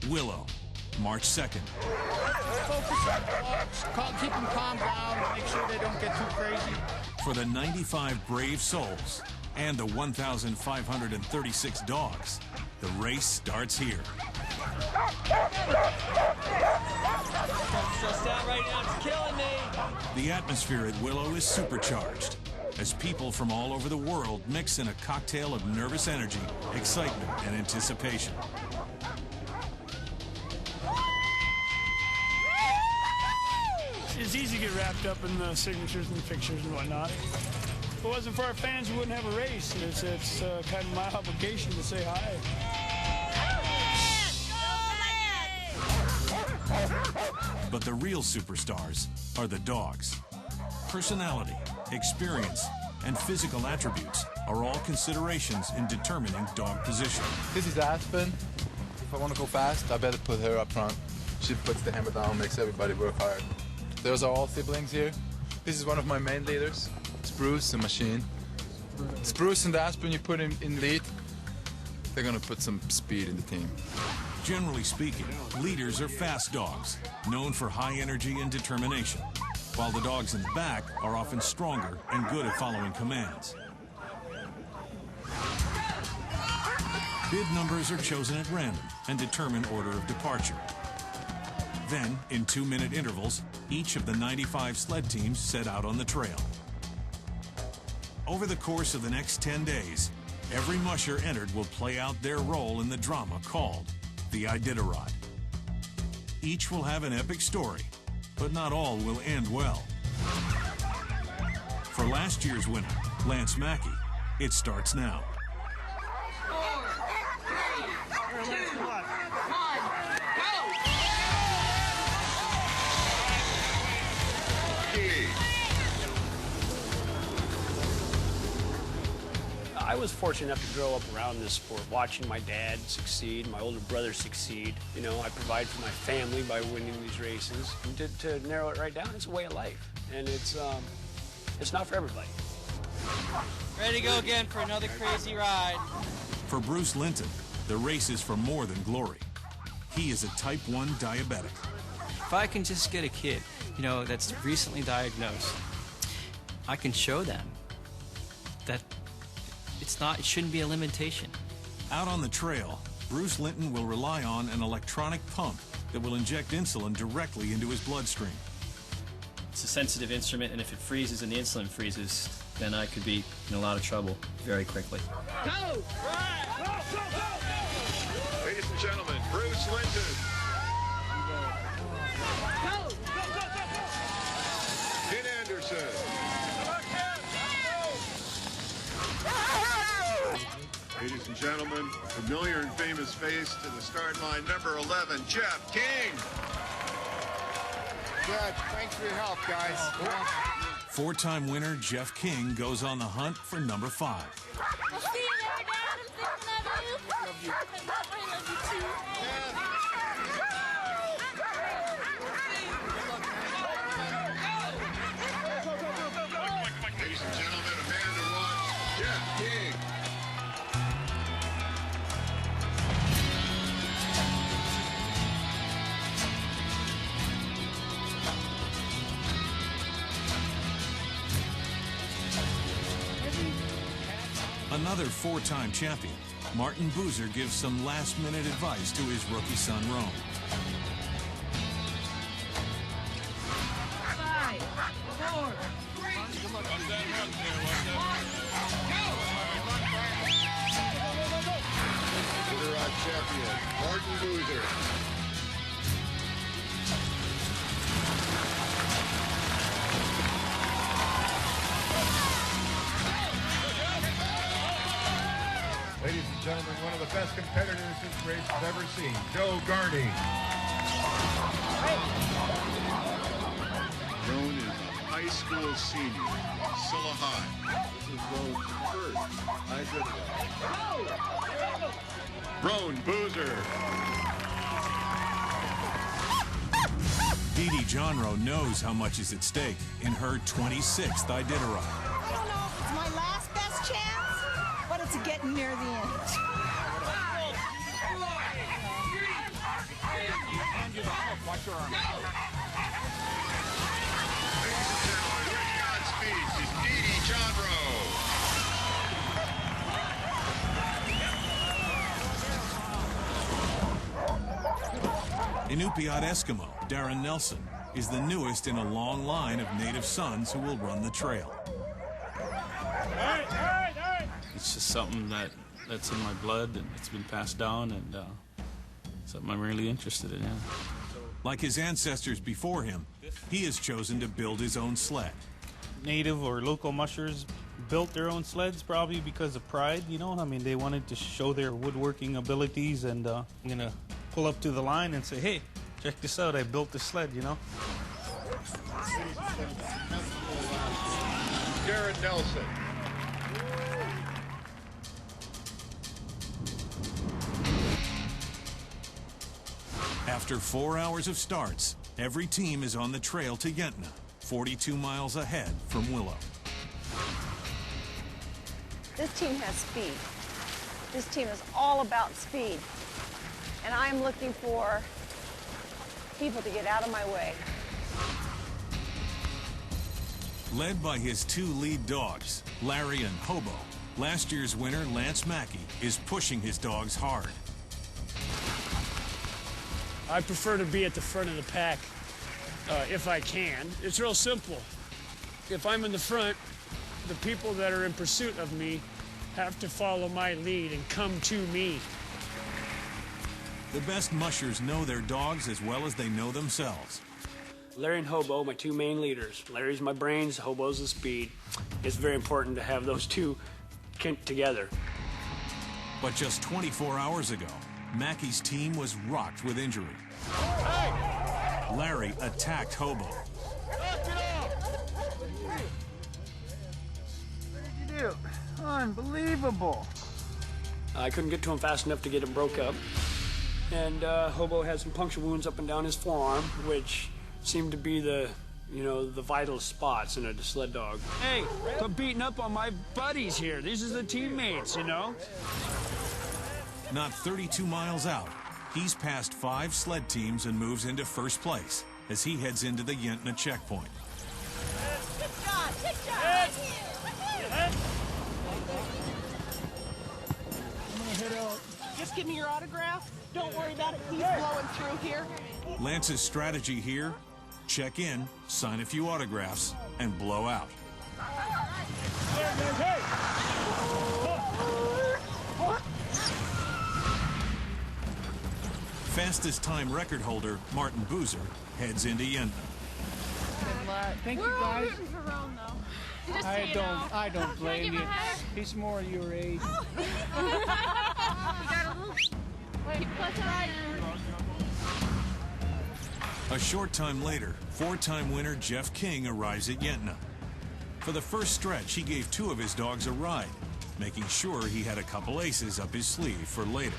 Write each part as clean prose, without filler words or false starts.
Willow, March 2nd. Focus on dogs, keep them calm down, make sure they don't get too crazy. For the 95 brave souls and the 1,536 dogs, the race starts here. Stressed out right now, it's killing me. The atmosphere at Willow is supercharged as people from all over the world mix in a cocktail of nervous energy, excitement, and anticipation. It's easy to get wrapped up in the signatures and pictures and whatnot. If it wasn't for our fans, we wouldn't have a race. It's kind of my obligation to say hi. But the real superstars are the dogs. Personality, experience, and physical attributes are all considerations in determining dog position. This is Aspen. If I want to go fast, I better put her up front. She puts the hammer down, makes everybody work hard. Those are all siblings here. This is one of my main leaders, Spruce, a machine. Spruce and Aspen, you put in lead, they're going to put some speed in the team. Generally speaking, leaders are fast dogs, known for high energy and determination, while the dogs in the back are often stronger and good at following commands. Bid numbers are chosen at random and determine order of departure. Then, in 2-minute intervals, each of the 95 sled teams set out on the trail. Over the course of the next 10 days, every musher entered will play out their role in the drama called the iditarod. Each will have an epic story, but not all will end well. For last year's winner, Lance Mackey, it starts now. 4, 3, 2, 1, go! I was fortunate enough to grow up around this sport, watching my dad succeed, my older brother succeed. You know, I provide for my family by winning these races. And to narrow it right down, it's a way of life, and it's not for everybody. Ready to go again for another crazy ride. For Bruce Linton, the race is for more than glory. He is a type 1 diabetic. If I can just get a kid, you know, that's recently diagnosed, I can show them that it shouldn't be a limitation. Out on the trail, Bruce Linton will rely on an electronic pump that will inject insulin directly into his bloodstream. It's a sensitive instrument, and if it freezes and the insulin freezes, then I could be in a lot of trouble very quickly. Go! Right! Go, go, go! Ladies and gentlemen, Bruce Linton. Go! Go, go, go, go! Ken Anderson. Ladies and gentlemen, familiar and famous face to the start line, number 11, Jeff King. Good. Thanks for your help, guys. 4-time winner Jeff King goes on the hunt for number 5. I'll see you there, Dad. I'm thinking of you. I love you too. Ladies and gentlemen, a man to watch, Jeff King. Another 4-time champion, Martin Boozer gives some last-minute advice to his rookie son, Rome. 5, 4, 3, 2, 1, go! Iditarod champion, Martin Boozer. Ladies and gentlemen, one of the best competitors this race has ever seen, Joe Garney. Roan is a high school senior, Scylla High. This is Roan's first iditarod. Roan Boozer. Dee Dee Johnrow knows how much is at stake in her 26th iditarod. I don't know if it's my last best chance, but it's getting near the end. Hand you the hook. Watch your arm. Ladies and gentlemen, ready on speed is iditarod. Inupiat Eskimo Darren Nelson is the newest in a long line of native sons who will run the trail. It's just something that's in my blood and it's been passed down, and something I'm really interested in. Yeah. Like his ancestors before him, he has chosen to build his own sled. Native or local mushers built their own sleds probably because of pride, you know. I mean, they wanted to show their woodworking abilities, and I'm going to pull up to the line and say, hey, check this out, I built this sled, you know. Darren Nelson. After 4 hours of starts, every team is on the trail to Yentna, 42 miles ahead from Willow. This team has speed. This team is all about speed. And I'm looking for people to get out of my way. Led by his two lead dogs, Larry and Hobo, last year's winner, Lance Mackey, is pushing his dogs hard. I prefer to be at the front of the pack if I can. It's real simple. If I'm in the front, the people that are in pursuit of me have to follow my lead and come to me. The best mushers know their dogs as well as they know themselves. Larry and Hobo, my two main leaders. Larry's my brains, Hobo's the speed. It's very important to have those two together. But just 24 hours ago, Mackey's team was rocked with injury. Larry attacked Hobo. What did you do? Unbelievable. I couldn't get to him fast enough to get him broke up. And Hobo had some puncture wounds up and down his forearm, which seemed to be the vital spots in a sled dog. Hey, quit beating up on my buddies here. These are the teammates, you know? Not 32 miles out, he's passed 5 sled teams and moves into first place as he heads into the Yentna checkpoint. Good job, good job. I'm gonna head out. Just give me your autograph. Don't worry about it. He's blowing through here. Lance's strategy here, check in, sign a few autographs, and blow out. Fastest time record holder, Martin Boozer, heads into Yentna. Thank you, guys. I don't blame you. He's more your age. A short time later, 4-time winner Jeff King arrives at Yentna. For the first stretch, he gave 2 of his dogs a ride, making sure he had a couple aces up his sleeve for later.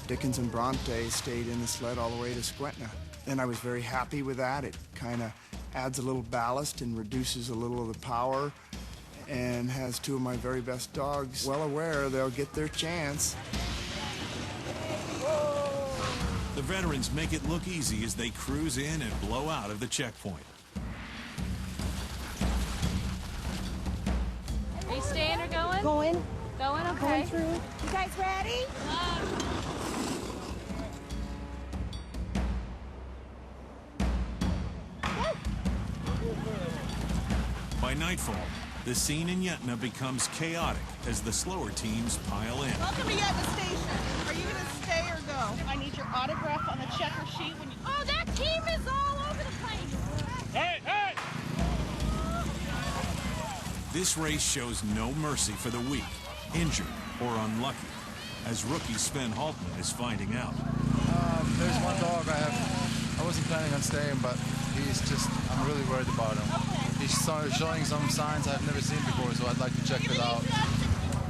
Dickens and Bronte stayed in the sled all the way to Squetna, and I was very happy with that. It kind of adds a little ballast and reduces a little of the power, and has 2 of my very best dogs well aware they'll get their chance. The veterans make it look easy as they cruise in and blow out of the checkpoint. Are you staying or going? Going. Going, okay. Going through. You guys ready? By nightfall, the scene in Yentna becomes chaotic as the slower teams pile in. Welcome to Yentna Station. Are you going to stay or go? I need your autograph on the checker sheet. When you... Oh, that team is all over the place. Hey, hey! This race shows no mercy for the weak, injured, or unlucky, as rookie Sven Haltman is finding out. There's one dog I wasn't planning on staying, but I'm really worried about him. He's showing some signs I've never seen before, so I'd like to check it out.